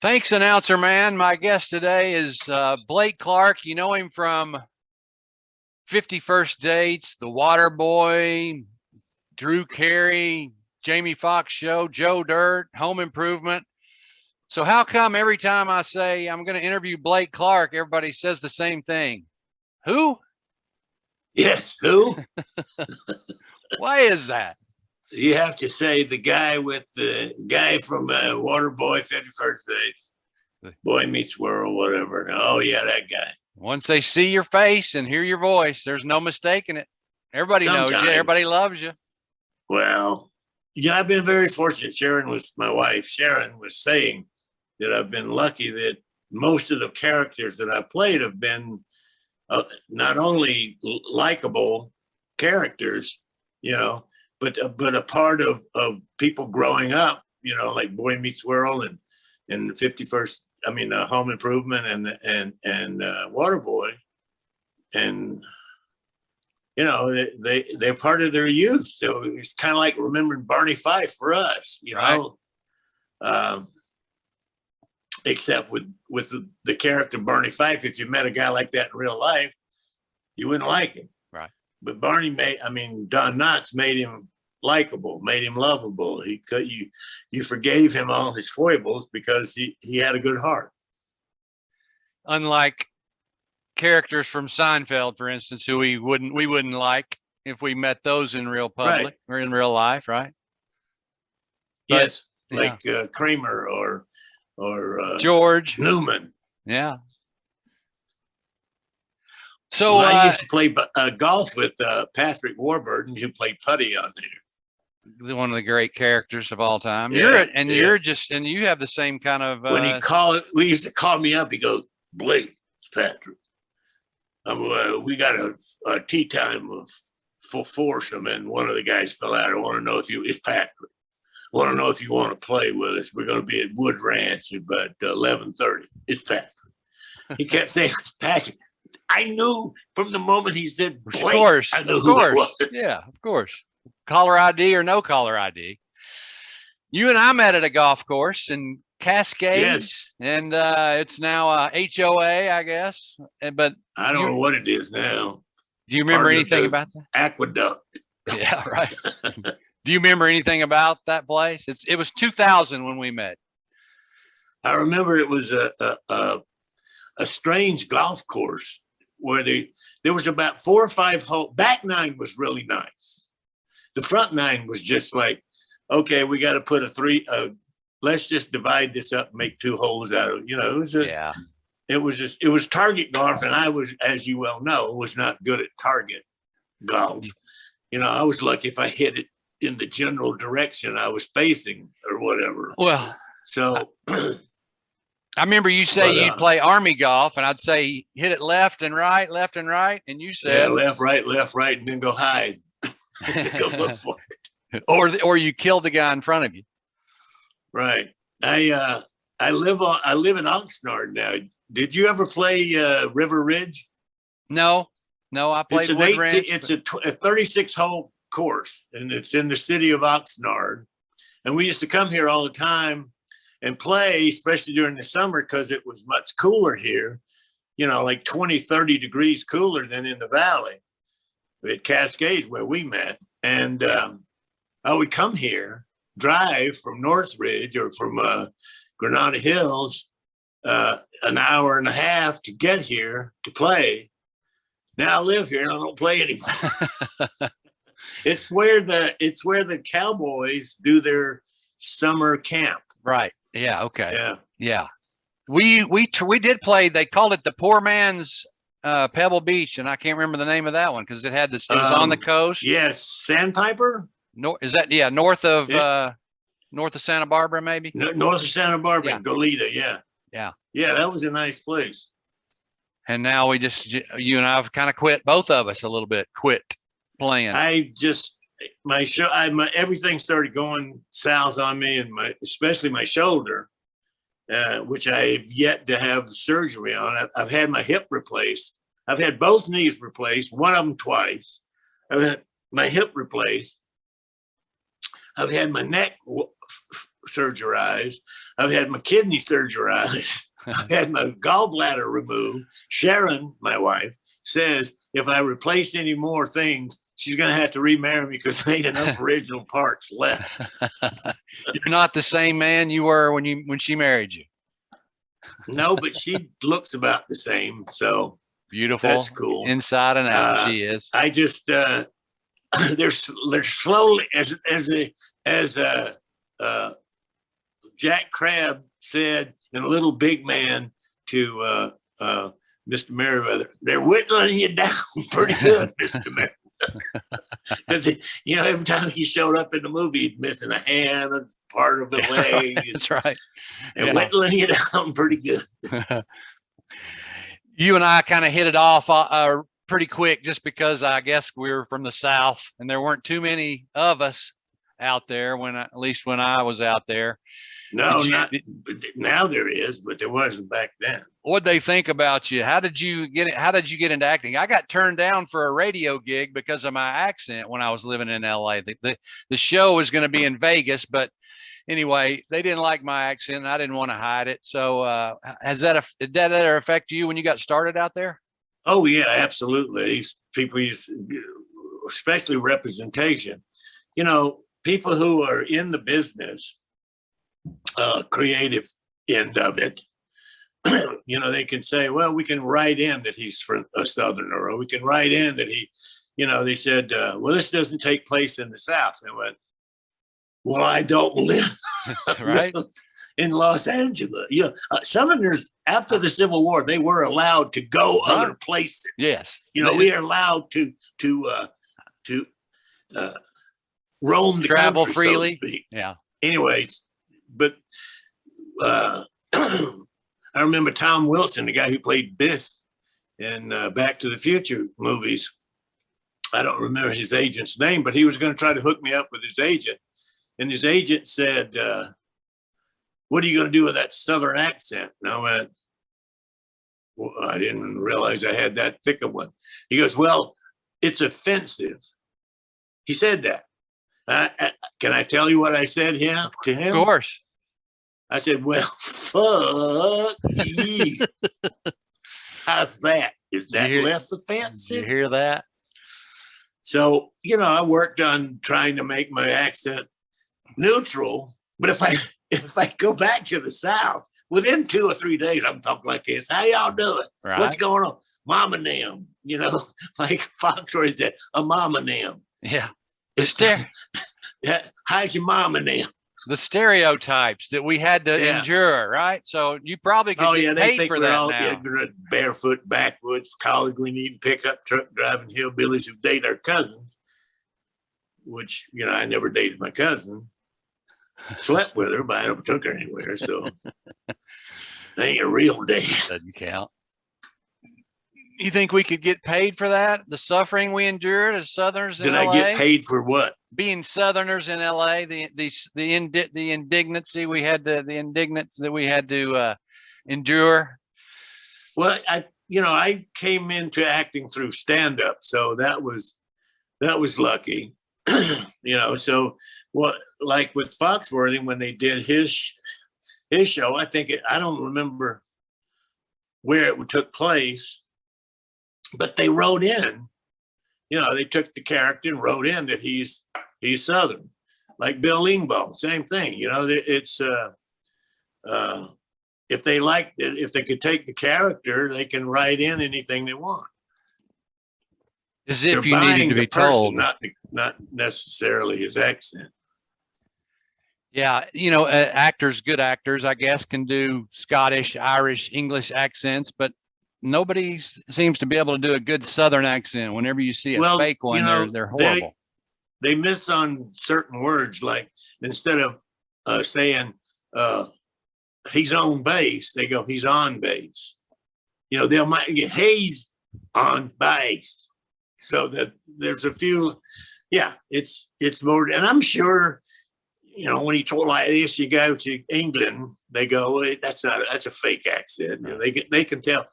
Thanks, announcer man. My guest today is Blake Clark. You know him from 51st Dates, The Water Boy, Drew Carey, Jamie Foxx Show, Joe Dirt, Home Improvement. So how come every time I say I'm going to interview Blake Clark, everybody says the same thing? Who? Yes, who? Why is that? You have to say the guy with the guy from Water Boy, 51st Dates, Boy Meets World, whatever. Oh, yeah, that guy. Once they see your face and hear your voice, there's no mistaking it. Everybody knows you. Everybody loves you. Well, yeah, I've been very fortunate. My wife, Sharon was saying that I've been lucky that most of the characters that I played have been not only likable characters, but a part of people growing up, like Boy Meets World and 51st, Home Improvement and Waterboy, and they're part of their youth. So it's kind of like remembering Barney Fife for us, except with the character Barney Fife. If you met a guy like that in real life, you wouldn't like him. Right. But Barney Don Knotts made him likable, made him lovable. You forgave him all his foibles because he had a good heart. Unlike characters from Seinfeld, for instance, who we wouldn't like if we met those in real public or in real life, right? But, yes, like Kramer or George Newman. Yeah. So I used to play golf with Patrick Warburton, who played putty on there. One of the great characters of all time. Yeah, you have the same kind of. When we used to call me up. He goes, "Blake, Patrick, we got a tea time for foursome, and one of the guys fell out. I want to know if it's Patrick. I want to know if you want to play with us. We're going to be at Wood Ranch about 11:30. It's Patrick." He kept saying, "Patrick." I knew from the moment he said Blake, of course, I knew who it was. Yeah, of course. Caller ID or no caller ID. You and I met at a golf course in Cascades, yes. And it's now HOA, I guess. But I don't know what it is now. Do you remember anything about that? Aqueduct. Yeah, right. Do you remember anything about that place? It was 2000 when we met. I remember it was a strange golf course where there was about 4 or 5 holes. Back nine was really nice. The front nine was just like, okay, we got to put let's just divide this up and make 2 holes out of it. It was target golf. And I was, as you well know, was not good at target golf. I was lucky if I hit it in the general direction I was facing or whatever. Well, so I remember you say you'd play Army golf, and I'd say hit it left and right, and you said left, right, and then go hide. Go look for it. Or you killed the guy in front of you. Right. I live in Oxnard now. Did you ever play River Ridge? No, I played Wood Ranch. It's a 36-hole course, and it's in the city of Oxnard. And we used to come here all the time and play, especially during the summer, because it was much cooler here, like 20, 30 degrees cooler than in the valley at Cascades where we met. And I would come here, drive from Northridge or from Granada Hills, an hour and a half to get here to play. Now I live here and I don't play anymore. It's where the Cowboys do their summer camp. Right. Yeah. Okay. Yeah. We did play. They called it the Poor Man's Pebble Beach, and I can't remember the name of that one because it had this. It was on the coast. Yes, Sandpiper. Is that north of Santa Barbara, maybe? North of Santa Barbara, Goleta. Yeah. That was a nice place. And now you and I've kind of quit. Both of us a little bit quit playing. Everything started going south on me, and especially my shoulder, which I've yet to have surgery on. I've had my hip replaced. I've had both knees replaced, one of them twice. I've had my hip replaced. I've had my neck surgerized. I've had my kidney surgerized. I've had my gallbladder removed. Sharon, my wife, says if I replace any more things, she's going to have to remarry me because there ain't enough original parts left. You're not the same man you were when she married you. No, but she looks about the same. So Beautiful. that's cool. Inside and out, she is. I just they're slowly as Jack Crabb said in Little Big Man to Mr. Merriweather, they're whittling you down pretty good, Mr. Merriweather. You know, every time he showed up in the movie, he'd missing a hand, a part of the leg. That's right. And whittling you down pretty good. You and I kind of hit it off pretty quick just because I guess we were from the South and there weren't too many of us out there at least when I was out there. No, now there is, but there wasn't back then. What'd they think about you? How did you get into acting? I got turned down for a radio gig because of my accent when I was living in LA. The show was going to be in Vegas, but anyway, they didn't like my accent and I didn't want to hide it. So did that ever affect you when you got started out there? Oh yeah, absolutely. These people especially representation. You know, people who are in the business, creative end of it, you know, they can say, well, we can write in that he's from a Southerner, or we can write in that he, you know, they said, well, this doesn't take place in the South. And I went, well, I don't live, right in Los Angeles. You know, Southerners after the Civil War, they were allowed to go other places. Yes. You know, we are allowed to roam the travel country, freely. So to speak. Yeah. Anyways, but I remember Tom Wilson, the guy who played Biff in Back to the Future movies. I don't remember his agent's name, but he was going to try to hook me up with his agent. And his agent said, what are you going to do with that Southern accent? And I went, well, I didn't realize I had that thick of one. He goes, well, it's offensive. He said that. Can I tell you what I said to him? Of course. I said, well, fuck you. How's that? Is that less offensive? Did you hear that? So, you know, I worked on trying to make my accent neutral. But if I go back to the South, within 2 or 3 days, I'm talking like this. How y'all doing? Right. What's going on? Mama Nim, you know, like Foxworthy said, a Mama Nim. Yeah. How's your Mama Nim? The stereotypes that we had to endure, right? So you probably could get paid for that now. Barefoot, backwoods, college we need pickup truck driving hillbillies who date our cousins, which, you know, I never dated my cousin. Slept with her, but I never took her anywhere. So they ain't a real date. Doesn't count. You think we could get paid for that? The suffering we endured as Southerners in LA? Did I get paid for what? Being Southerners in LA, the indignancy we had to, the indignance that we had to endure. Well, I came into acting through stand-up, so that was lucky. You know, so what, like with Foxworthy, when they did his show, I don't remember where it took place, but they wrote in, you know, they took the character and wrote in that he's Southern, like Bill Lingbaugh, same thing. You know, it's if they could take the character, they can write in anything they want. As if you needed to be told, not necessarily his accent. Yeah, you know, good actors, I guess, can do Scottish, Irish, English accents, but nobody seems to be able to do a good Southern accent. Whenever you see a fake one, you know, they're horrible. They miss on certain words, like instead of saying he's on base, they go he's on base. You know, they might get he's on base. So that there's a few, it's more, and I'm sure, you know, when he told like this, you go to England, they go, well, that's a fake accent. You know, they can tell.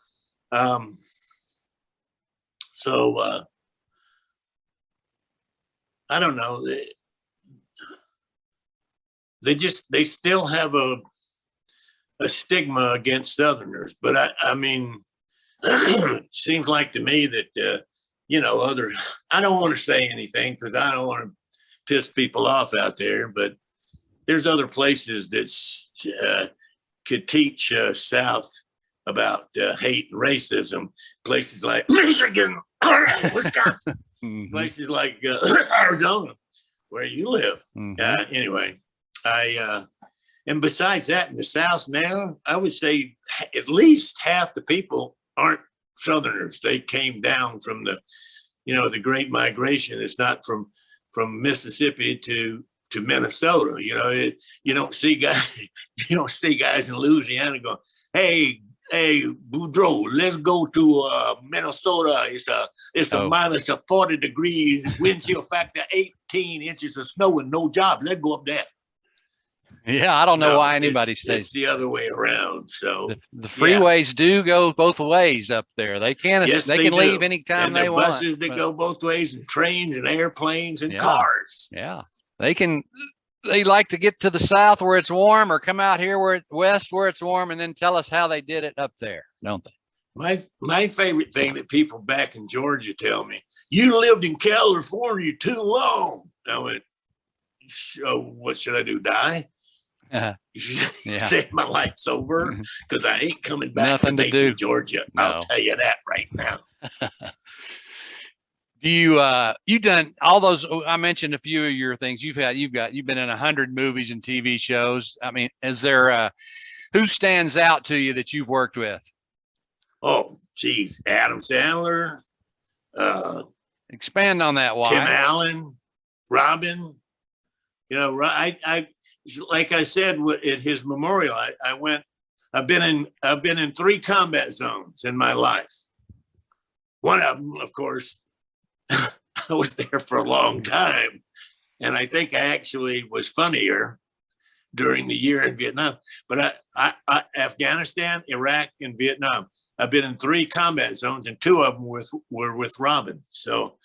So I don't know. they still have a stigma against Southerners. But I mean, it seems like to me that, I don't want to say anything because I don't want to piss people off out there, but there's other places that could teach South about hate and racism. Places like Michigan, Wisconsin, places like Arizona, where you live. Anyway, and besides that, in the South now, I would say at least half the people aren't Southerners. They came down from the Great Migration. It's not from Mississippi to Minnesota. You don't see guys in Louisiana going, hey, Boudreaux, let's go to Minnesota. It's a minus of 40 degrees, wind chill factor 18 inches of snow and no job. Let's go up there. Yeah, I don't know why anybody says it's the other way around. So the freeways do go both ways up there. They can leave anytime they want. Buses that go both ways, and trains and airplanes and cars. Yeah, they like to get to the South where it's warm, or come out here west where it's warm, and then tell us how they did it up there, don't they? My favorite thing that people back in Georgia tell me, you lived in California too long. I went, so what should I do? Die? You should say my life's over because I ain't coming back to Macon, Georgia. No. I'll tell you that right now. You've done all those. I mentioned a few of your things. You've been in 100 movies and TV shows. I mean, is there who stands out to you that you've worked with? Oh, geez, Adam Sandler. Expand on that. Why? Tim Allen, Robin. I like I said at his memorial. I've been in 3 combat zones in my life. One of them, of course, I was there for a long time, and I think I actually was funnier during the year in Vietnam. But I Afghanistan, Iraq, and Vietnam. I've been in 3 combat zones, and 2 of them were with Robin. So,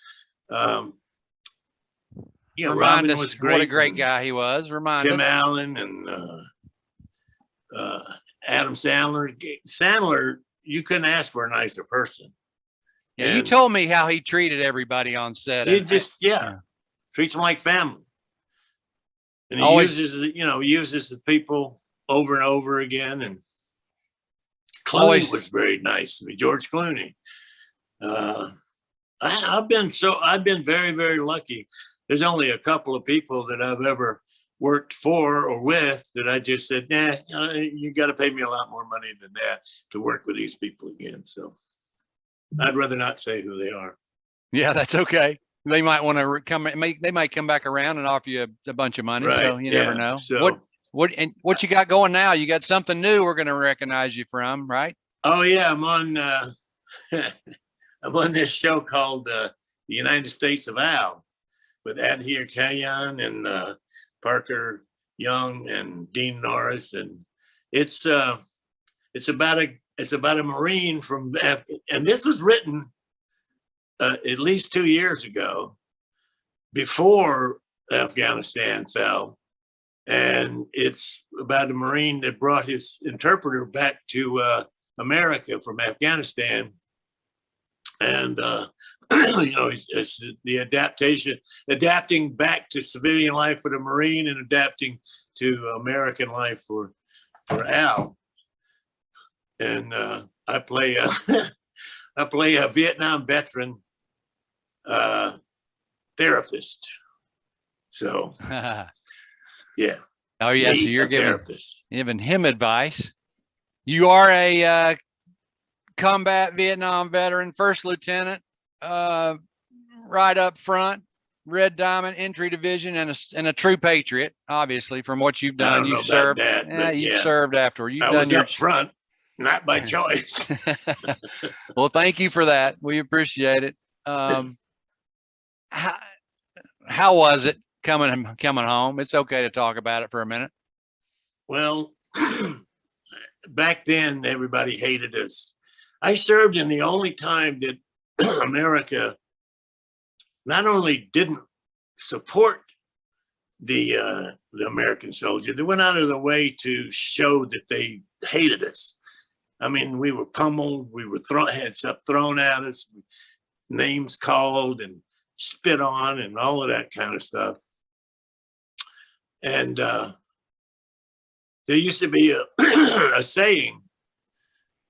Robin was great. What a great guy he was. Tim Allen and Adam Sandler. Sandler, you couldn't ask for a nicer person. Yeah, you told me how he treated everybody on set. He just treats them like family, and he uses the people over and over again. And Clooney was very nice to me. George Clooney. I've been very, very lucky. There's only a couple of people that I've ever worked for or with that I just said, nah, you got to pay me a lot more money than that to work with these people again. So I'd rather not say who they are. Yeah, that's okay. They might want to come. They might come back around and offer you a bunch of money. Right. So you never know. So what you got going now? You got something new we're going to recognize you from, right? Oh yeah, I'm on. I'm on this show called The United States of Al with Adhir Kayan and Parker Young and Dean Norris, and it's about a Marine from and this was written at least 2 years ago, before Afghanistan fell, and it's about a Marine that brought his interpreter back to America from Afghanistan, and it's the adapting back to civilian life for the Marine and adapting to American life for Al. And I play a Vietnam veteran therapist. So yeah. Oh yeah, so you're giving him advice. You are a combat Vietnam veteran, first lieutenant, right up front, Red Diamond Entry Division, and a true patriot. Obviously, from what you've done, you've served. You've served after. You've done up front, not by choice. Well, thank you for that. We appreciate it. How was it coming home? It's okay to talk about it for a minute. Well, back then everybody hated us. I served in the only time that America not only didn't support the American soldier. They went out of their way to show that they hated us. I mean, we were pummeled. We were had stuff thrown at us, names called and spit on, and all of that kind of stuff. And there used to be a saying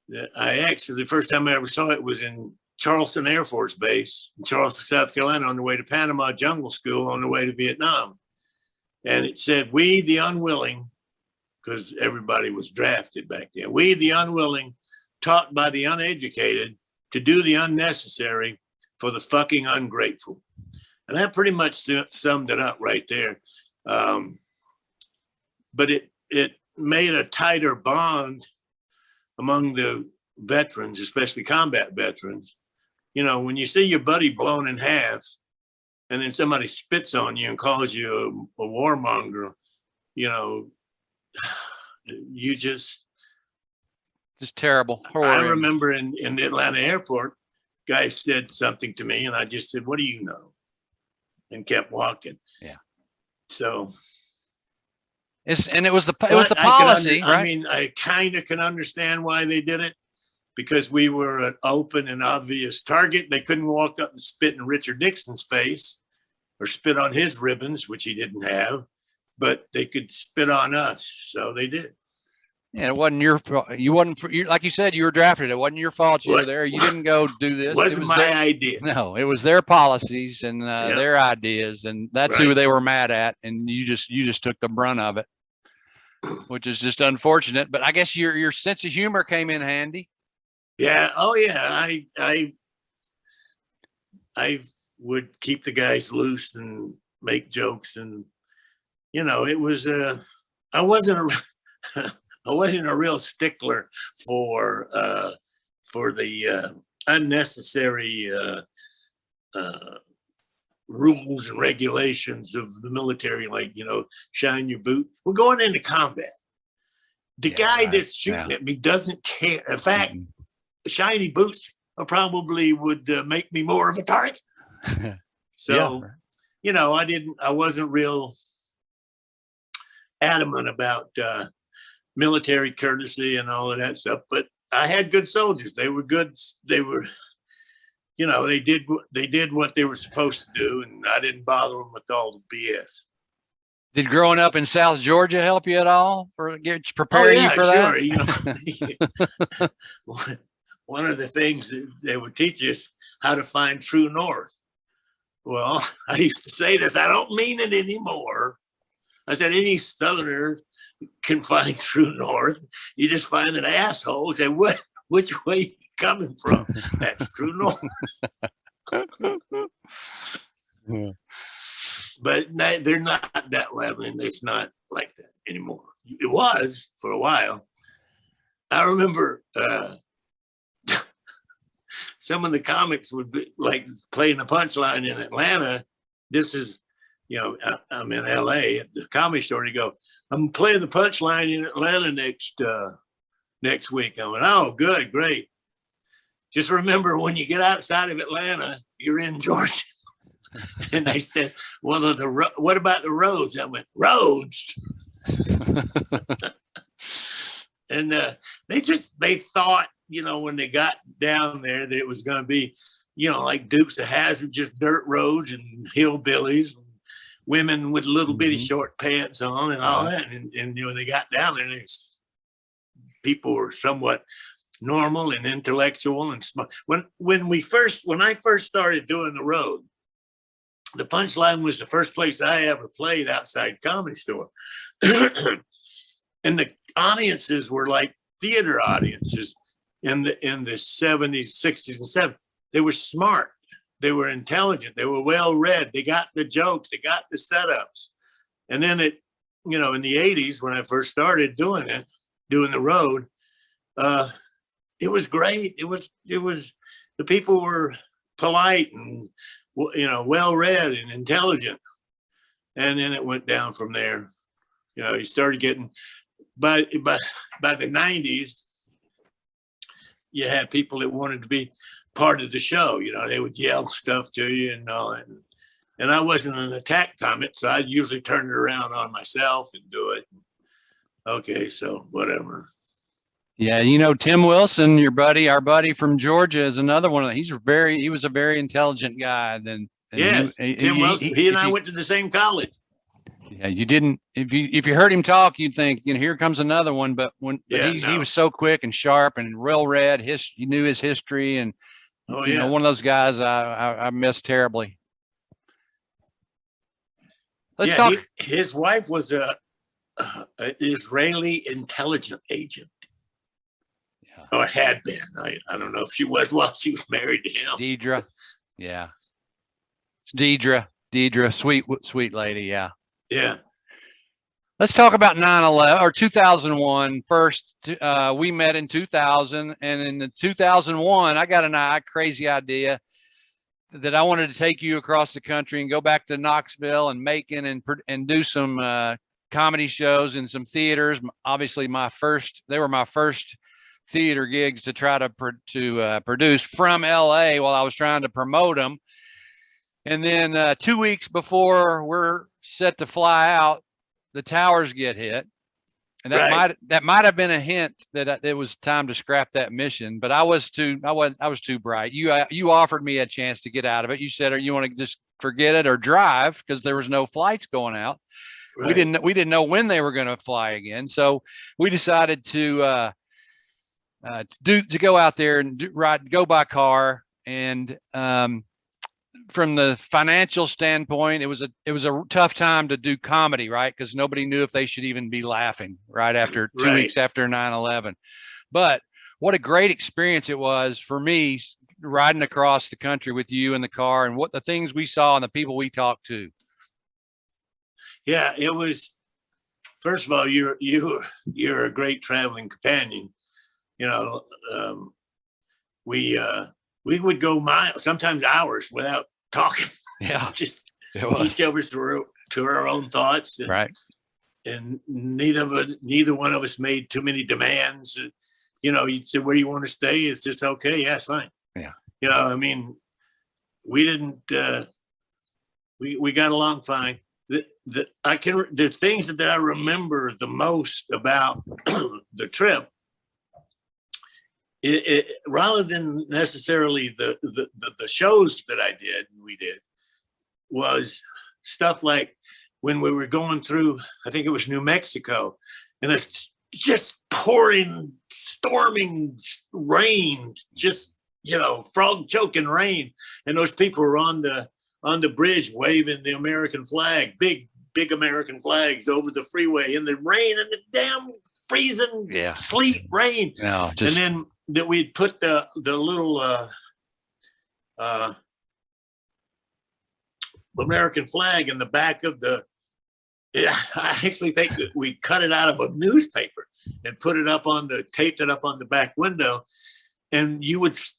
that I actually, the first time I ever saw it was in Charleston Air Force Base in Charleston, South Carolina, on the way to Panama Jungle School, on the way to Vietnam. And it said, "We, the unwilling," because everybody was drafted back then, "we, the unwilling, taught by the uneducated to do the unnecessary for the fucking ungrateful." And that pretty much summed it up right there. But it made a tighter bond among the veterans, especially combat veterans. You know, when you see your buddy blown in half and then somebody spits on you and calls you a warmonger, you know, you just terrible. I remember in the Atlanta airport, guy said something to me and I just said, "What do you know?" and kept walking. Yeah. So it was the policy, right? I mean, I kind of can understand why they did it, because we were an open and obvious target. They couldn't walk up and spit in Richard Nixon's face or spit on his ribbons, which he didn't have, but they could spit on us. So they did. Yeah, it wasn't like you said, you were drafted. It wasn't your fault you were there. You didn't go do this. Wasn't my idea. No, it was their policies and their ideas, and that's who they were mad at. And you just took the brunt of it, which is just unfortunate. But I guess your sense of humor came in handy. Yeah. Oh yeah. I would keep the guys loose and make jokes, and you know, it was I wasn't a real stickler for the unnecessary rules and regulations of the military, like, you know, shine your boot. We're going into combat. The guy that's shooting at me doesn't care. In fact, shiny boots probably would make me more of a target. So, you know, I wasn't real adamant about military courtesy and all of that stuff, but I had good soldiers. They were good. They were, you know, they did what they were supposed to do, and I didn't bother them with all the BS. Did growing up in South Georgia help you at all for preparing you for that? You know, one of the things that they would teach us how to find true north. Well, I used to say this. I don't mean it anymore. I said any Southerner can find true north. You just find an asshole and say, which way you coming from? That's true north. But they're not that level, and it's not like that anymore. It was for a while. I remember some of the comics would be like playing the punchline in Atlanta. This is, you know, I'm in LA at the Comedy Store. You go, "I'm playing the punchline in Atlanta next week." I went, "Oh, good, great. Just remember, when you get outside of Atlanta, you're in Georgia." And they said, "Well, what about the roads?" I went, "Roads." And they thought, you know, when they got down there, that it was going to be, you know, like Dukes of Hazzard, just dirt roads and hillbillies, and women with little bitty short pants on and all that. And you know, they got down there, and people were somewhat normal and intellectual and smart. When I first started doing the road, the Punchline was the first place I ever played outside Comedy Store. And the audiences were like theater audiences in the 70s, 60s, and 70s. They were smart. They were intelligent. They were well read. They got the jokes. They got the setups. And then you know, in the 80s, when I first started doing the road, it was great. It was the people were polite and, you know, well read and intelligent. And then it went down from there. You know, you started getting, by the 90s, you had people that wanted to be part of the show. You know, they would yell stuff to you and all that. and I wasn't an attack comet, so I'd usually turn it around on myself and do it. Okay, so whatever. Yeah, you know, Tim Wilson, our buddy from Georgia, is another one. He was a very intelligent guy. Then, Yes, Tim Wilson. He and I went to the same college. Yeah, you didn't. If you heard him talk, you'd think, you know, here comes another one. But he was so quick and sharp and well read. He knew his history, and you know, one of those guys I miss terribly. Let's talk. His wife was a Israeli intelligence agent. Or had been. I don't know if she was while she was married to him. Deidre. Yeah. It's Deidre, sweet lady. Yeah. Yeah. Let's talk about 9/11 or 2001 first. We met in 2000, and in the 2001, I got a crazy idea that I wanted to take you across the country and go back to Knoxville and Macon and do some comedy shows in some theaters. Obviously, they were my first theater gigs to try to produce from LA while I was trying to promote them. And then 2 weeks before we're set to fly out, the towers get hit, and that might have been a hint that it was time to scrap that mission. But I was too bright. You offered me a chance to get out of it. You said, "Or you want to just forget it or drive?" Because there was no flights going out. Right. We didn't know when they were going to fly again, so we decided to go out there and go by car. And from the financial standpoint, it was a tough time to do comedy, right? Because nobody knew if they should even be laughing right after 2 weeks after 9/11. But what a great experience it was for me riding across the country with you in the car, and what the things we saw and the people we talked to. Yeah, it was. First of all, you're a great traveling companion. You know, we would go miles, sometimes hours, without talking. Yeah, just each of us to our own thoughts. And, right. And neither one of us made too many demands. You know, you'd say, "Where do you want to stay?" It's just okay. Yeah, it's fine. Yeah. You know, I mean, we didn't. We got along fine. The things that I remember the most about the trip, rather than necessarily the shows that we did, was stuff like when we were going through, I think it was New Mexico, and it's just pouring, storming rain, just, you know, frog choking rain, and those people were on the bridge waving the American flag, big American flags over the freeway in the rain and the damn freezing sleet rain. No, and then that we'd put the little American flag in the back of the. I actually think that we cut it out of a newspaper and taped it up on the back window, and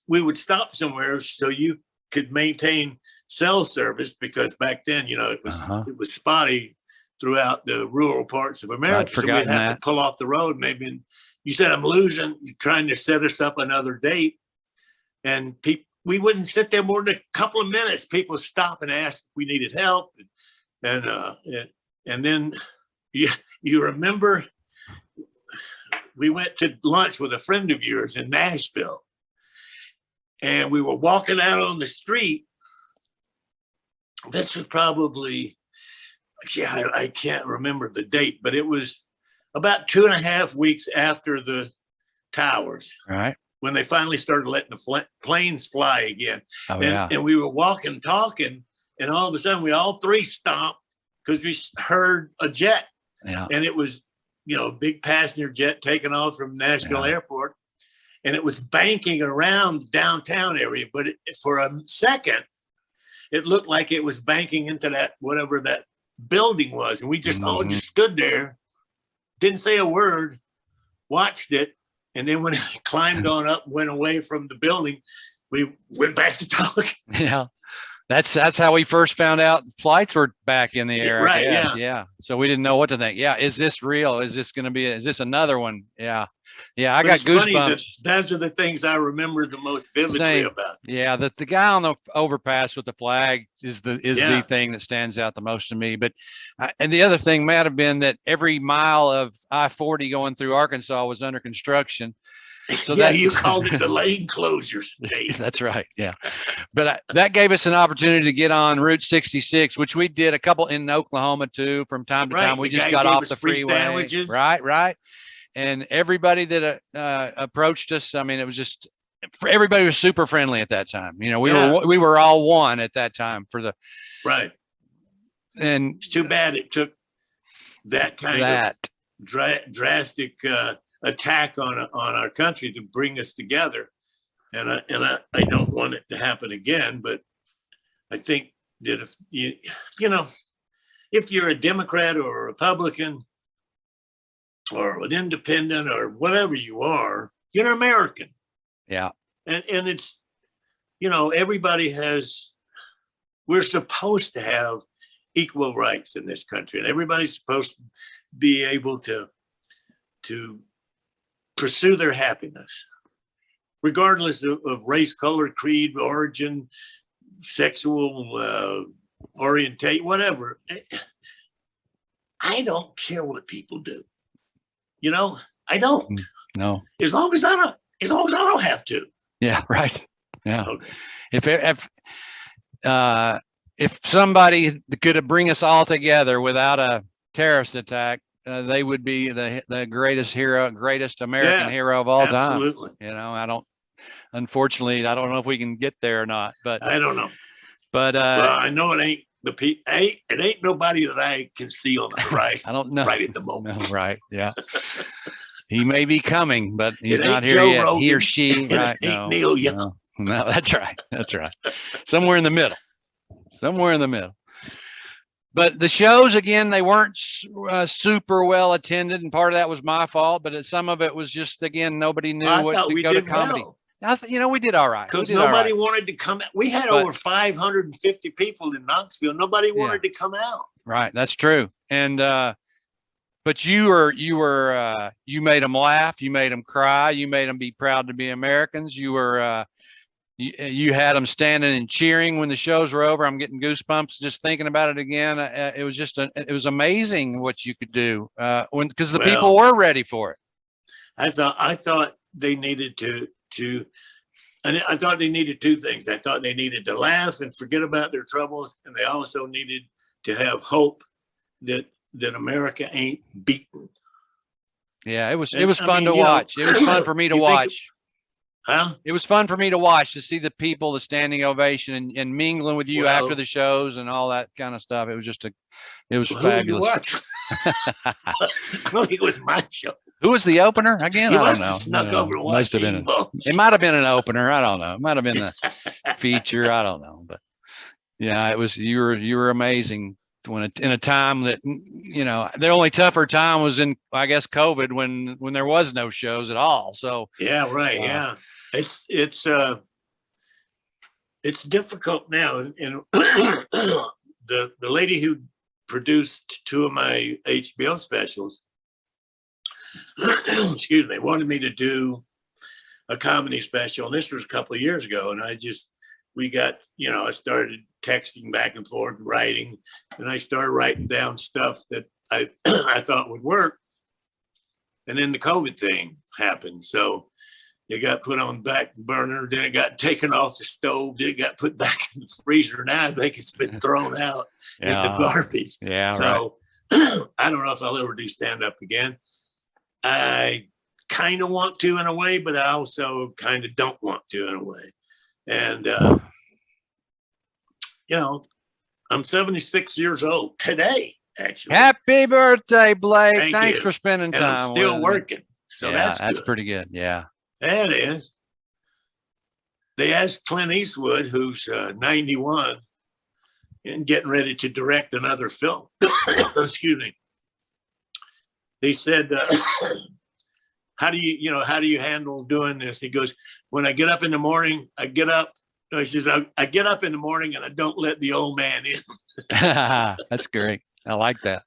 we would stop somewhere so you could maintain cell service, because back then, you know, it was spotty throughout the rural parts of America. So we'd have to pull off the road. Maybe you said, "I'm losing," trying to set us up another date. And we wouldn't sit there more than a couple of minutes. People stop and ask if we needed help. And then you remember we went to lunch with a friend of yours in Nashville, and we were walking out on the street. This was probably, actually, I can't remember the date, but it was about 2.5 weeks after the towers. All right. When they finally started letting the planes fly again. Oh, and we were walking, talking, and all of a sudden we all three stopped because we heard a jet. Yeah. And it was, you know, a big passenger jet taking off from Nashville Airport. And it was banking around the downtown area. But for a second, it looked like it was banking into that, whatever that building was. And we just all just stood there, didn't say a word, watched it. And then when it climbed on up, went away from the building, we went back to talk. Yeah. That's how we first found out flights were back in the air. Right. Yeah. So we didn't know what to think. Yeah. Is this real? Is this going to be, is this another one? Yeah. Yeah, I But got it's funny that goosebumps. those are the things I remember the most vividly Same. about. Yeah, the guy on the overpass with the flag is the Yeah. thing that stands out the most to me. But and the other thing might have been that every mile of I-40 going through Arkansas was under construction. So Yeah, that you called it the lane closures, Dave. that's right. Yeah, but that gave us an opportunity to get on Route 66, which we did a couple in Oklahoma too. From time to Right. time, we The just guy got gave off us the free freeway. sandwiches. Right. And everybody that approached us, I mean, it was just everybody was super friendly at that time. You know, we were all one at that time for the right. And it's too bad it took that kind of drastic attack on our country to bring us together. And I don't want it to happen again, but I think that if if you're a Democrat or a Republican or an independent or whatever you are, you're an American. Yeah. And it's, everybody we're supposed to have equal rights in this country, and everybody's supposed to be able to pursue their happiness, regardless of race, color, creed, origin, sexual orientation, whatever. I don't care what people do. I don't. No. As long as I don't have to. Yeah. Right. Yeah. Okay. If somebody could bring us all together without a terrorist attack, they would be the greatest American hero of all time. Absolutely. Unfortunately, I don't know if we can get there or not, but I don't know. But well, I know it ain't it ain't nobody that I can see on the horizon. I don't know right at the moment. No, right. Yeah. He may be coming, but he's not here Joe yet. Rogan, he or she. Right. It ain't Neil Young. No, that's right. That's right. Somewhere in the middle. But the shows, again, they weren't super well attended, and part of that was my fault. But some of it was just, again, nobody knew what to go to comedy. Well. We did all right. Because nobody wanted to come out. We had over 550 people in Knoxville. Nobody wanted to come out. Right. That's true. And but you made them laugh. You made them cry. You made them be proud to be Americans. You were you had them standing and cheering when the shows were over. I'm getting goosebumps just thinking about it again. It was just it was amazing what you could do because the people were ready for it. I thought they needed and I thought they needed two things. I thought they needed to laugh and forget about their troubles, and they also needed to have hope that America ain't beaten. Yeah, it was fun to watch. It was fun for me to watch. It was fun for me to watch, to see the people, the standing ovation, and mingling with you after the shows and all that kind of stuff. It was just it was fabulous. I don't think it was my show. Who was the opener again? I don't know. Snuck over to must have been. It might have been an opener. I don't know. It might have been the feature. I don't know. But yeah, it was. You were amazing. In a time that the only tougher time was in, I guess, COVID, when there was no shows at all. So yeah, right. Yeah, it's difficult now, and the lady who produced two of my HBO specials, excuse me, wanted me to do a comedy special, and this was a couple of years ago, and I started texting back and forth and writing, and I started writing down stuff that I I thought would work, and then the COVID thing happened, so it got put on back burner, then it got taken off the stove, then it got put back in the freezer. Now I think it's been thrown out in the garbage. Yeah. So I don't know if I'll ever do stand up again. I kind of want to in a way, but I also kind of don't want to in a way. And I'm 76 years old today, actually. Happy birthday, Blake. Thanks you. for spending time. And I'm still working. So that's pretty good. Yeah. That is. They asked Clint Eastwood, who's 91 and getting ready to direct another film. Excuse me. They said, how do you handle doing this? He goes, when I get up in the morning, I says, I get up in the morning and I don't let the old man in. That's great. I like that.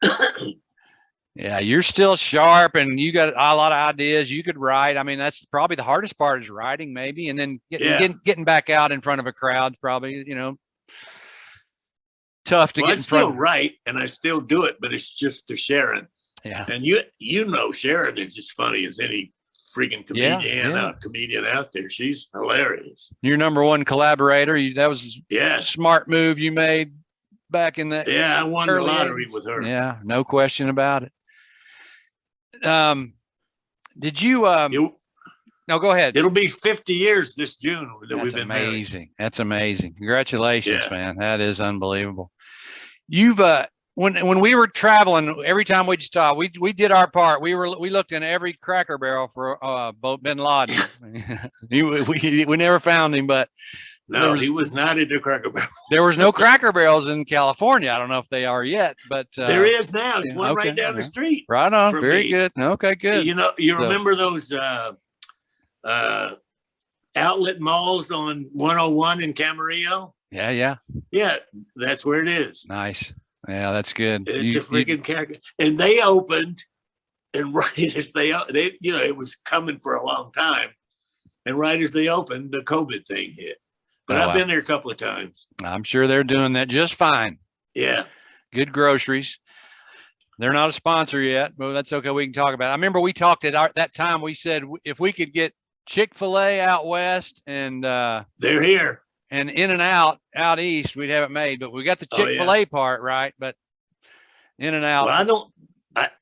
Yeah, you're still sharp and you got a lot of ideas. You could write. I mean, that's probably the hardest part is writing, maybe, and then getting back out in front of a crowd, probably, tough to Well, I get in front still of. write and I still do it, but it's just to Sharon. Yeah. And Sharon is as funny as any freaking comedian out there. She's hilarious. Your number one collaborator. That was a smart move you made back in the I won the lottery with her. Yeah, no question about it. Did you no, go ahead. It'll be 50 years this June that we've been amazing. married. That's amazing. Congratulations, man. That is unbelievable. You've when we were traveling, every time we'd stop, we did our part. We looked in every Cracker Barrel for Bin Laden. we never found him, but no, he was not at the Cracker Barrel. There was no Cracker Barrels in California. I don't know if they are yet, but there is now. There's one right down the street. Right on. Very good. Okay, good. You remember those outlet malls on 101 in Camarillo? Yeah. Yeah, that's where it is. Nice. Yeah, that's good. It's a freaking character. And they opened, and right as they it was coming for a long time. And right as they opened, the COVID thing hit. But I've been there a couple of times. I'm sure they're doing that just fine. Yeah. Good groceries. They're not a sponsor yet, but that's okay. We can talk about it. I remember we talked at that time. We said if we could get Chick-fil-A out west and they're here. And In-N-Out out east, we'd have it made. But we got the Chick-fil-A part right. But In-N-Out. Well,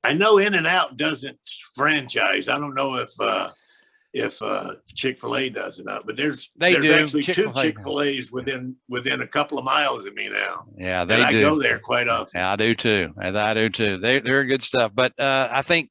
I know In-N-Out doesn't franchise. I don't know if Chick-fil-A does or not, but there's actually two Chick-fil-A's within a couple of miles of me now. Yeah, they do. I go there quite often. Yeah, I do too. They're good stuff. But I think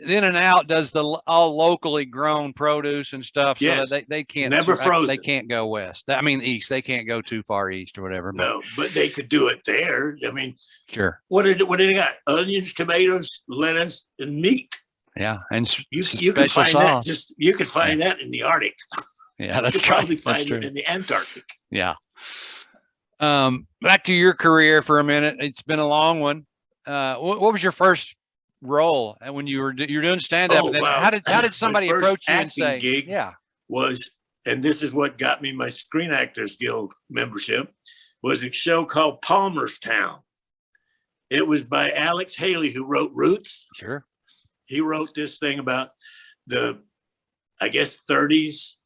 In-N-Out does the all locally grown produce and stuff, so that they can't never frozen. They can't go west. I mean east. They can't go too far east or whatever. No, but they could do it there. I mean, sure. What do they got? Onions, tomatoes, lettuce, and meat. Yeah, and you can find sauce. that. You can find that in the Arctic. Yeah, that's you can probably find it in the Antarctic. Yeah. Back to your career for a minute. It's been a long one. What was your first role? And when you're doing stand up, how did somebody approach you and say, gig was, and this is what got me my Screen Actors Guild membership, was a show called Palmerstown. It was by Alex Haley, who wrote Roots. Sure. He wrote this thing about the, I guess, 30s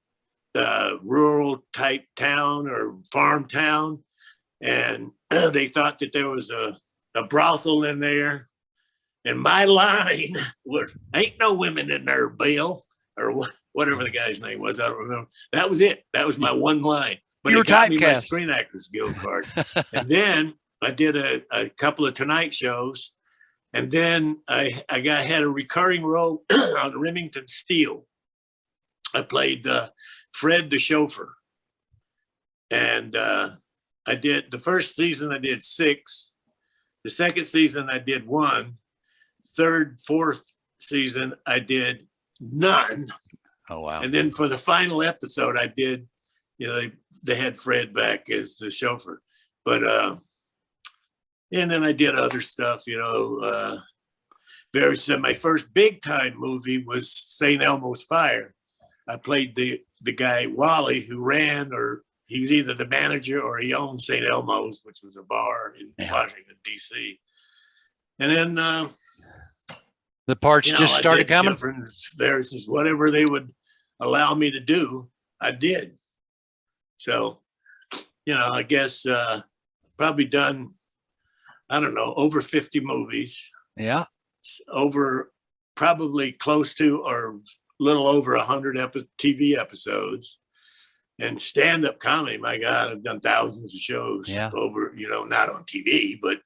rural type town or farm town. And they thought that there was a brothel in there. And my line was, "Ain't no women in there, Bill," or whatever the guy's name was. I don't remember. That was it. That was my one line. But it got me my Screen Actors Guild card. And then I did a couple of Tonight shows. And then I had a recurring role on Remington Steele. I played Fred the chauffeur. And I did the first season, I did 6. The second season, I did 1. Third, fourth season, I did none. Oh, wow. And then for the final episode, I did, they had Fred back as the chauffeur. But and then I did other stuff, my first big time movie was St. Elmo's Fire. I played the guy Wally who ran, or he was either the manager or he owned St. Elmo's, which was a bar in Washington, D.C. And then the parts just started coming. Various, whatever they would allow me to do, I did. So, I guess probably done, I don't know, over 50 movies. Yeah. Over probably close to or a little over 100 TV episodes. And stand-up comedy, my God, I've done thousands of shows over, not on TV, but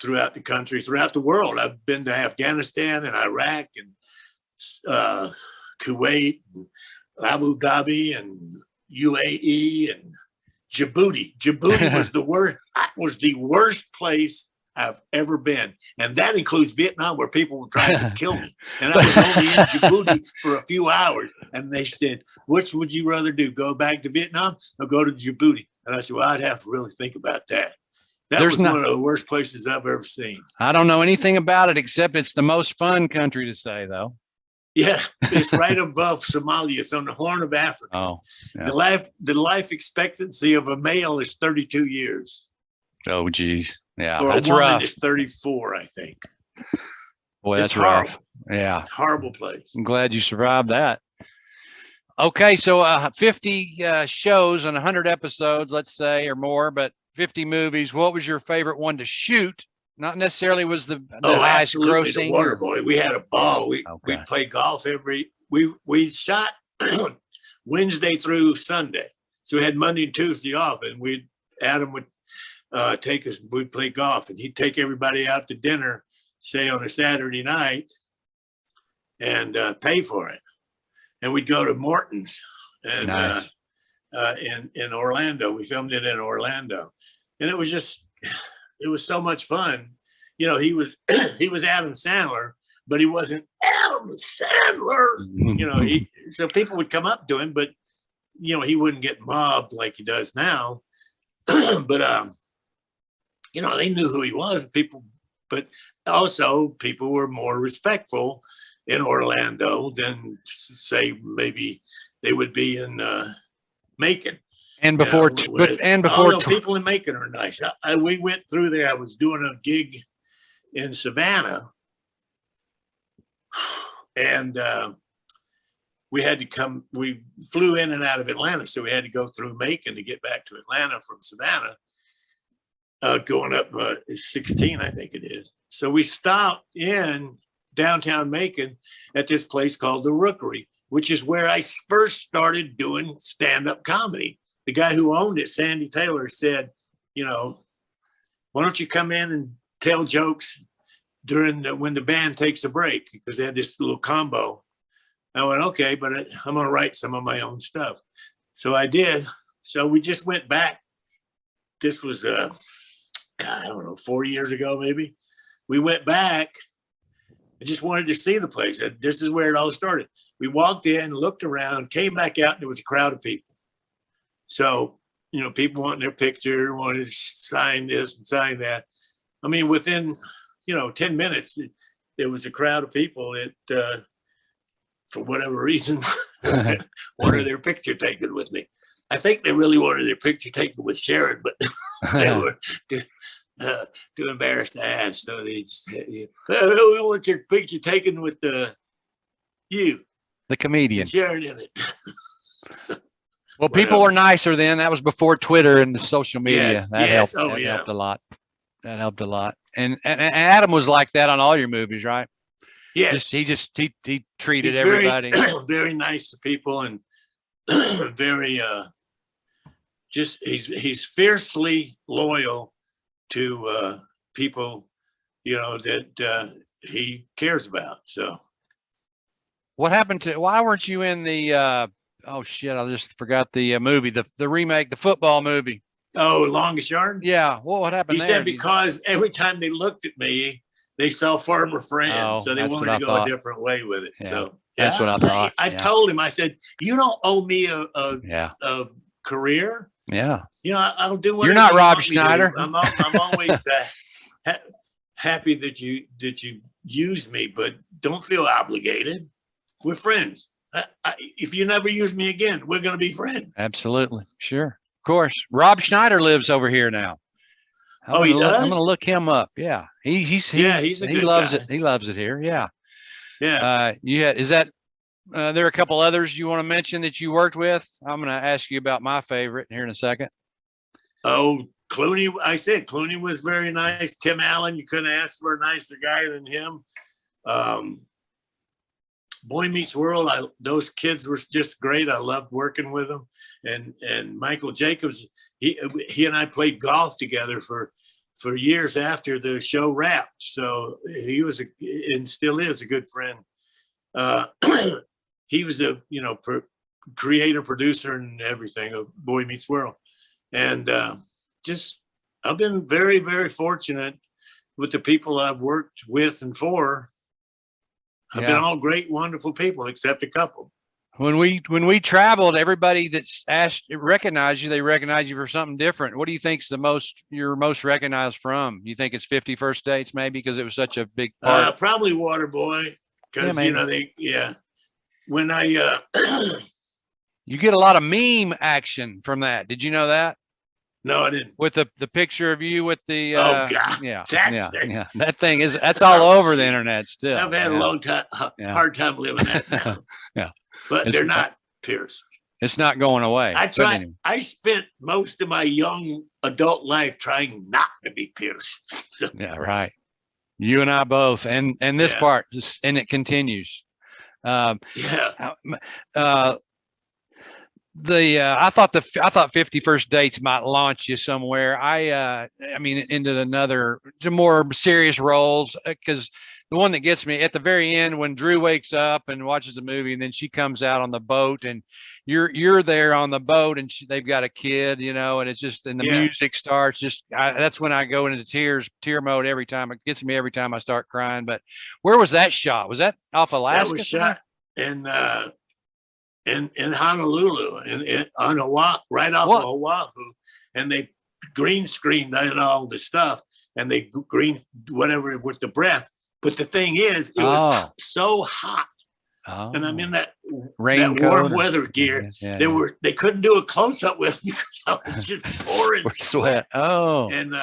throughout the country, throughout the world. I've been to Afghanistan and Iraq and Kuwait, and Abu Dhabi and UAE and Djibouti. Djibouti was the worst place I've ever been. And that includes Vietnam, where people were trying to kill me. And I was only in Djibouti for a few hours. And they said, "Which would you rather do, go back to Vietnam or go to Djibouti?" And I said, "Well, I'd have to really think about that." That was one of the worst places I've ever seen. I don't know anything about it except it's the most fun country to stay, though. Yeah, it's right above Somalia. It's on the Horn of Africa. Oh, yeah. The life expectancy of a male is 32 years. Oh, geez. Yeah, For that's a woman, rough. it's 34, I think. Boy, that's horrible. rough. Yeah. Horrible place. I'm glad you survived that. Okay, so 50 shows and 100 episodes, let's say, or more, but 50 movies. What was your favorite one to shoot? Not necessarily was the highest absolutely, grossing. The Waterboy. We had a ball. We played golf we shot Wednesday through Sunday. So we had Monday and Tuesday off, and Adam would take us, we'd play golf, and he'd take everybody out to dinner, say on a Saturday night, and pay for it. And we'd go to Morton's and Nice. In Orlando. We filmed it in Orlando, and it was so much fun. You know, he was Adam Sandler, but he wasn't Adam Sandler. You know, so people would come up to him, but you know, he wouldn't get mobbed like he does now. But you know, they knew who he was. People, but also people were more respectful in Orlando than say maybe they would be in Macon. And before, although people in Macon are nice. We went through there. I was doing a gig in Savannah, and we had to come. We flew in and out of Atlanta, so we had to go through Macon to get back to Atlanta from Savannah. Going up 16, I think it is. So we stopped in downtown Macon at this place called the Rookery, which is where I first started doing stand-up comedy. The guy who owned it, Sandy Taylor, said, you know, why don't you come in and tell jokes when the band takes a break? Because they had this little combo. I went, okay, but I'm going to write some of my own stuff. So I did. So we just went back. This was, I don't know, 4 years ago, maybe. We went back. I just wanted to see the place. This is where it all started. We walked in, looked around, came back out, and there was a crowd of people. So, you know, people wanting their picture, wanted to sign this and sign that. I mean, within, 10 minutes, there was a crowd of people that, for whatever reason, wanted their picture taken with me. I think they really wanted their picture taken with Sharon, but they were too embarrassed to ask. So they we want your picture taken with you, the comedian, Sharon in it. Well, people were nicer then. That was before Twitter and the social media. Yes, that helped. That helped a lot. That helped a lot. And Adam was like that on all your movies, right? Yes. He treated everybody very nice to people, and very he's fiercely loyal to people, that he cares about. So what happened why weren't you in the oh shit, I just forgot the movie, the remake, the football movie. Oh, Longest Yard? Yeah. What happened there? He said because every time they looked at me, they saw Farmer Friend, so they wanted to go a different way with it. Yeah. So that's what I thought. I told him, I said, you don't owe me a career. Yeah. I'll do whatever. You're not Rob Schneider. I'm always happy that you use me, but don't feel obligated. We're friends. If you never use me again, we're going to be friends. Absolutely. Sure. Of course. Rob Schneider lives over here now. He does? I'm going to look him up. Yeah. He's a good loves guy. He loves it here. Yeah. Yeah. There are a couple others you want to mention that you worked with. I'm going to ask you about my favorite here in a second. Oh, Clooney. I said Clooney was very nice. Tim Allen, you couldn't ask for a nicer guy than him. Boy Meets World, those kids were just great. I loved working with them. And Michael Jacobs, he and I played golf together for years after the show wrapped. So he was and still is a good friend. He was a creator, producer, and everything of Boy Meets World. And I've been very, very fortunate with the people I've worked with and for. I've been all great, wonderful people, except a couple. when we traveled, everybody that's asked recognize you, they recognize you for something different. What do you think's you're most recognized from? You think it's 51st Dates maybe because it was such a big part? Probably Waterboy, Yeah, because maybe. when I You get a lot of meme action from that. Did you know that? no, I didn't. With the picture of you with the Oh God, yeah, that's yeah. That's all oh, over the geez. internet still. I've had a long time, Yeah. hard time living that now. Yeah. But they're not pierced. It's not going away. Anyway. I spent most of my young adult life trying not to be pierced. So, yeah, right. You and I both, and this part, and it continues. Yeah. I thought 51st Dates might launch you somewhere. I mean into more serious roles, because the one that gets me at the very end when Drew wakes up and watches the movie and then she comes out on the boat and you're there on the boat and they've got a kid, and it's just, and the music starts, that's when I go into tear mode every time. It gets me every time I start crying. But where was that shot? Was that off Alaska? That was shot in Honolulu, on Oahu, right off of Oahu, and they green screened all the stuff, and they green whatever with the breath. But the thing is, it was so hot, and I'm in that warm weather gear. They couldn't do a close up with me because I was just pouring sweat. And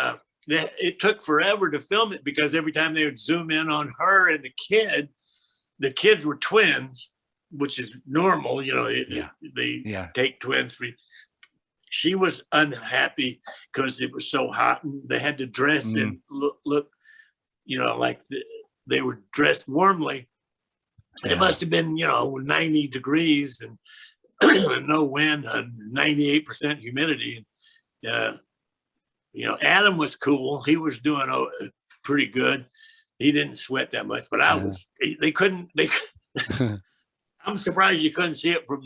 it took forever to film it because every time they would zoom in on her and the kids were twins, which is normal, they take twins. She was unhappy because it was so hot, and they had to dress and look, like they were dressed warmly. It must have been, 90 degrees and no wind, 98% humidity. Adam was cool. He was doing pretty good. He didn't sweat that much, but they couldn't. I'm surprised you couldn't see it from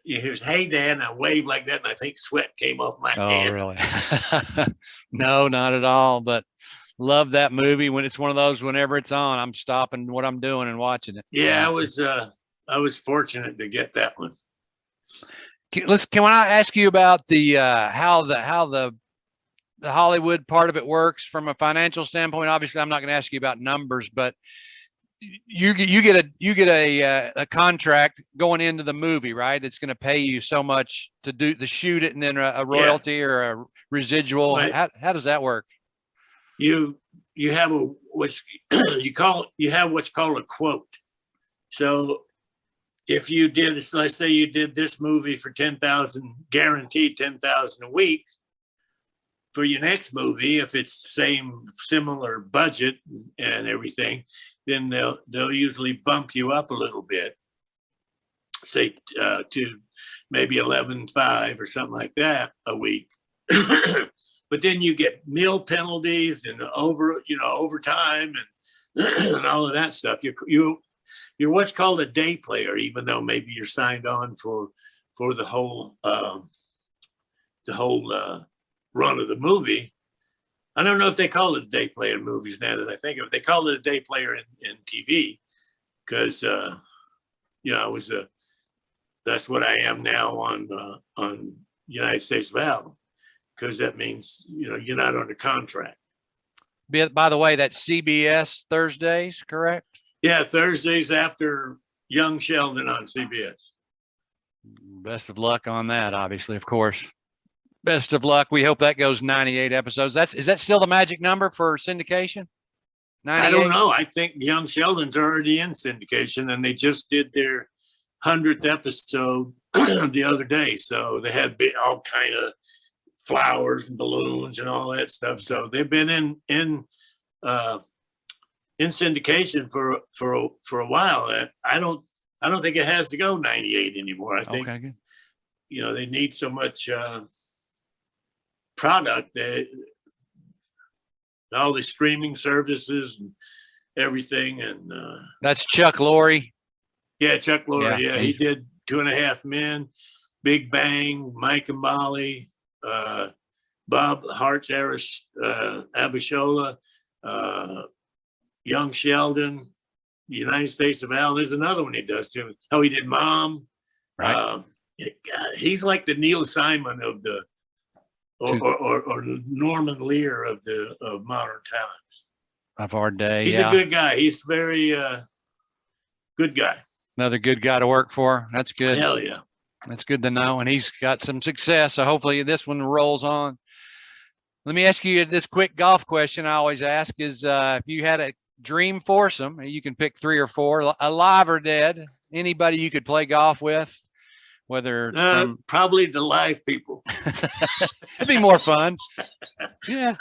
here's "Hey Dan," I waved like that, and I think sweat came off my hand. Oh, really? No, not at all. But love that movie. When it's one of those, whenever it's on, I'm stopping what I'm doing and watching it. Yeah, I was fortunate to get that one. Can I ask you about how the Hollywood part of it works from a financial standpoint? Obviously, I'm not going to ask you about numbers, but you get a contract going into the movie, right? It's going to pay you so much to shoot it, and then a royalty or a residual. Right. How does that work? You have what's called a quote. So if you did, let's say you did this movie for 10,000, guaranteed 10,000 a week. For your next movie, if it's similar budget and everything, then they'll usually bump you up a little bit, say to maybe 11.5 or something like that a week. But then you get meal penalties and overtime and all of that stuff. You're what's called a day player, even though maybe you're signed on for the whole run of the movie. I don't know if they call it a day player in movies now that I think of it. They call it a day player in TV because that's what I am now on United States Val, because that means you're not under contract. By the way, that's CBS Thursdays, correct? Yeah, Thursdays after Young Sheldon on CBS. Best of luck on that, obviously, of course. Best of luck. We hope that goes 98 episodes. Is that still the magic number for syndication? 98? I don't know. I think Young Sheldon's already in syndication, and they just did their 100th episode the other day. So they had all kind of flowers and balloons and all that stuff. So they've been in syndication for a while. I don't think it has to go 98 anymore. I think they need so much product, all the streaming services and everything. And that's Chuck Lorre. Yeah, Chuck Lorre. Yeah, he did 2.5 Men, Big Bang, Mike and Molly, Bob Hart's Abishola, Young Sheldon, United States of Al. There's another one he does too. Oh, he did Mom. Right. He's like the Neil Simon of the, or Norman Lear of modern times. Of our day. He's Yeah. a good guy. He's very good guy. Another good guy to work for. That's good. Hell yeah. That's good to know. And he's got some success. So hopefully this one rolls on. Let me ask you this quick golf question I always ask is if you had a dream foursome, you can pick 3 or 4, alive or dead, anybody you could play golf with, whether from probably the live people. it'd be more fun. Yeah.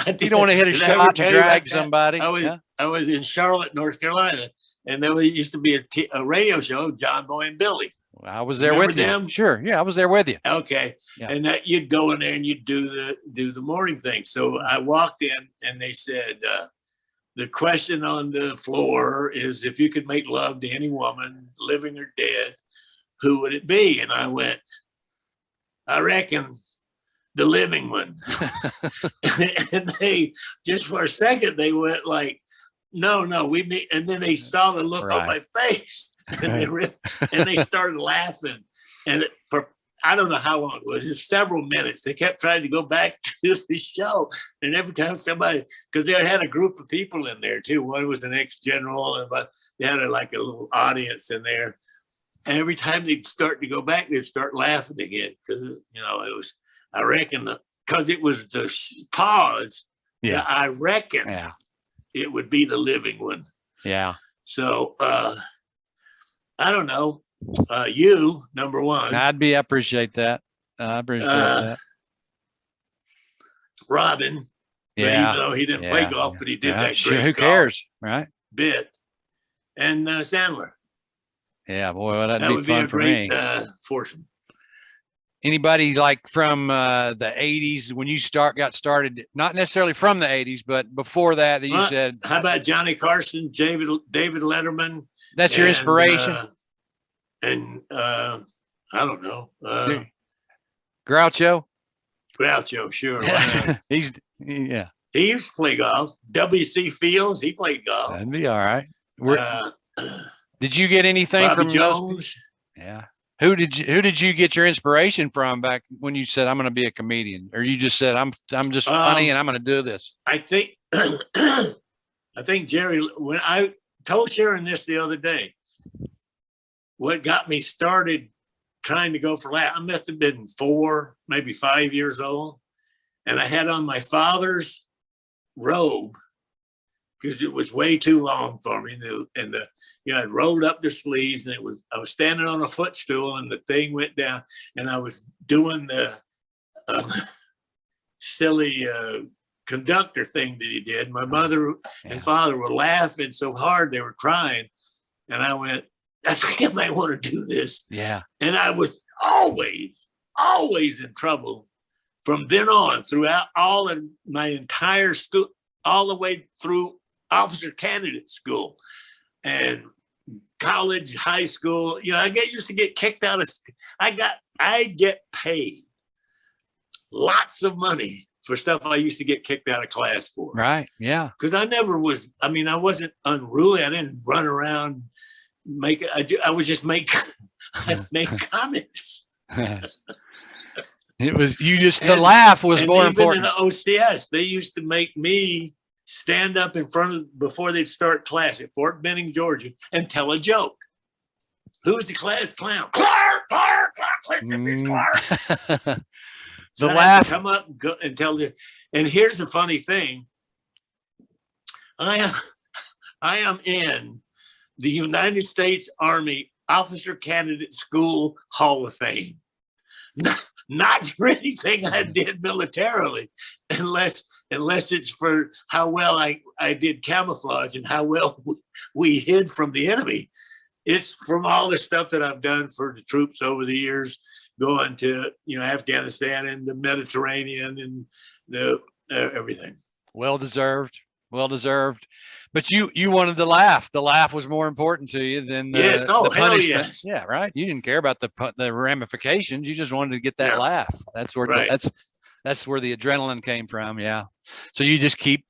You don't want to hit a shot to drag somebody. I was in Charlotte, North Carolina, and there used to be a radio show, John Boy and Billy. I was there with you. Sure. Yeah, I was there with you. Okay. Yeah. And that you'd go in there and you'd do the morning thing. So I walked in and they said, the question on the floor is if you could make love to any woman, living or dead, who would it be? And I went, I reckon the living one. And they, just for a second, they went like, no, we meet. And then they saw the look on my face. And they started laughing, and for I don't know how long it was, just several minutes. They kept trying to go back to the show, and every time somebody, because they had a group of people in there too. One was an ex-general, and they had like a little audience in there. And every time they'd start to go back, they'd start laughing again because it was. I reckon because it was the pause. Yeah, I reckon. Yeah, it would be the living one. Yeah. So. I don't know. You, number one. I appreciate that. I appreciate that. Robin. Yeah. Even though he didn't play golf, but he did that great who cares, right? Bit. And Sandler. Yeah, boy, well, that would be a great foursome. Anybody like from the 80s when you got started, not necessarily from the 80s, but before that you said. How about Johnny Carson, David Letterman? That's your inspiration. I don't know. Groucho, sure. He used to play golf. W.C. Fields, he played golf. That'd be all right. Did you get anything Bobby from Jones? Those? Yeah. Who did you get your inspiration from back when you said I'm going to be a comedian, or you just said I'm just funny and I'm going to do this? I think Jerry, when I told Sharon this the other day, what got me started trying to go for laugh, I must have been 4, maybe 5 years old. And I had on my father's robe because it was way too long for me. I'd rolled up the sleeves and I was standing on a footstool and the thing went down and I was doing the silly conductor thing that he did. My mother and father were laughing so hard they were crying, and I went, I think I might want to do this. Yeah. And I was always in trouble from then on throughout all of my entire school, all the way through officer candidate school and college, high school. I used to get kicked out of. I get paid lots of money for stuff I used to get kicked out of class for. Right. Yeah. Because I never was, I wasn't unruly. I didn't run around I would just make comments. It was, the laugh was more important. Even in the OCS, they used to make me stand up in front of, before they'd start class at Fort Benning, Georgia, and tell a joke. Who's the class clown? Clark, listen, Clark. The laugh. Come up and go and tell you. And here's the funny thing. I am in the United States Army Officer Candidate School Hall of Fame. Not for anything I did militarily, unless it's for how well I did camouflage and how well we hid from the enemy. It's from all the stuff that I've done for the troops over the years, going to Afghanistan and the Mediterranean and the everything. Well deserved. But you wanted the laugh. The laugh was more important to you than the punishment. Yes. Yeah, right. You didn't care about the ramifications. You just wanted to get that laugh. That's where that's where the adrenaline came from. Yeah. So you just keep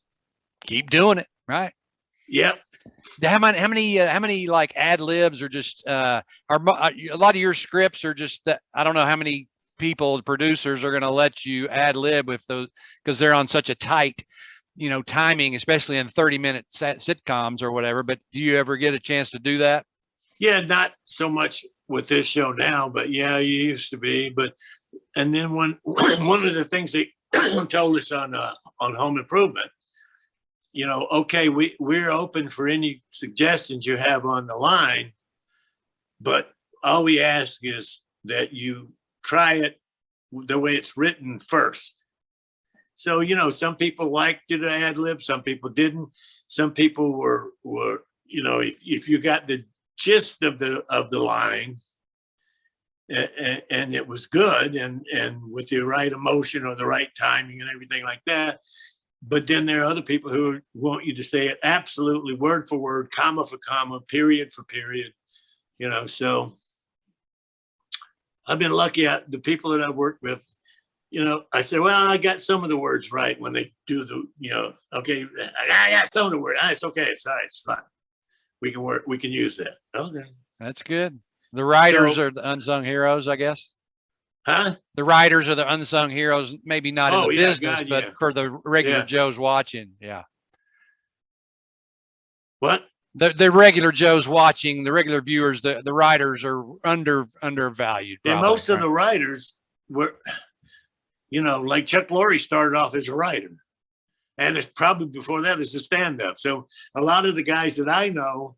doing it, right? Yep. How many like ad libs are just a lot of your scripts are just that I don't know how many people, producers, are going to let you ad lib with those because they're on such a tight, timing, especially in 30-minute sitcoms or whatever. But do you ever get a chance to do that? Yeah, not so much with this show now, but yeah, you used to be. But and then one of the things they told us on Home Improvement, okay, we're open for any suggestions you have on the line, but all we ask is that you try it the way it's written first. So, some people liked you to ad lib, some people didn't. Some people were if you got the gist of the line and it was good and with the right emotion or the right timing and everything like that. But then there are other people who want you to say it absolutely word for word, comma for comma, period for period. So I've been lucky. The people that I've worked with, I say, well, I got some of the words right when they do the, okay, I got some of the words. It's okay. It's all right. It's fine. We can work. We can use that. Okay. That's good. The writers are the unsung heroes, I guess. Huh? The writers are the unsung heroes, maybe not in the business, God, but for the regular Joes watching. Yeah. What? The regular Joes watching, the regular viewers, the writers are undervalued. And most of the writers were, like Chuck Lorre started off as a writer. And it's probably before that as a stand-up. So a lot of the guys that I know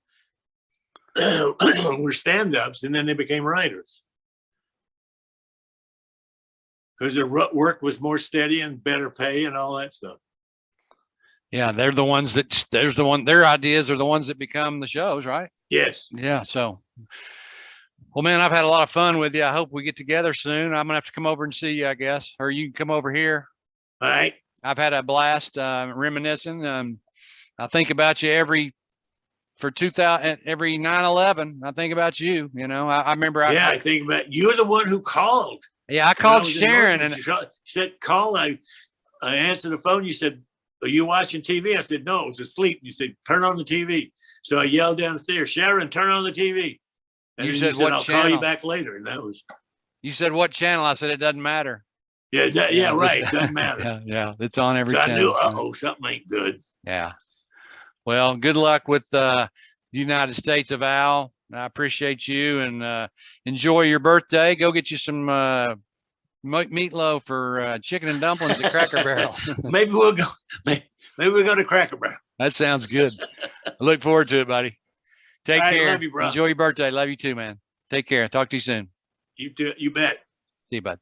were stand-ups and then they became writers. Because their work was more steady and better pay and all that stuff. Yeah, they're the ones their ideas are the ones that become the shows, right? Yes. Yeah. So, well, man, I've had a lot of fun with you. I hope we get together soon. I'm gonna have to come over and see you, I guess, or you can come over here. All right. I've had a blast reminiscing. I think about you every 9/11. I think about you. I remember. I think about you're the one who called. Yeah, I called Sharon and she said, "Call." I answered the phone. You said, "Are you watching TV?" I said, "No, I was asleep." You said, "Turn on the TV." So I yelled downstairs, "Sharon, turn on the TV." And you said, "What I'll channel?" call you back later. And that was. You said, "What channel?" I said, "It doesn't matter." Yeah, right. Doesn't matter. Yeah, it's on every so channel. I knew, something ain't good. Yeah. Well, good luck with the United States of Al. I appreciate you and enjoy your birthday. Go get you some meatloaf or chicken and dumplings at Cracker Barrel. Maybe we'll go. Maybe we'll go to Cracker Barrel. That sounds good. I look forward to it, buddy. Take care. Love you, bro. Enjoy your birthday. Love you too, man. Take care. Talk to you soon. You bet. See you, bud.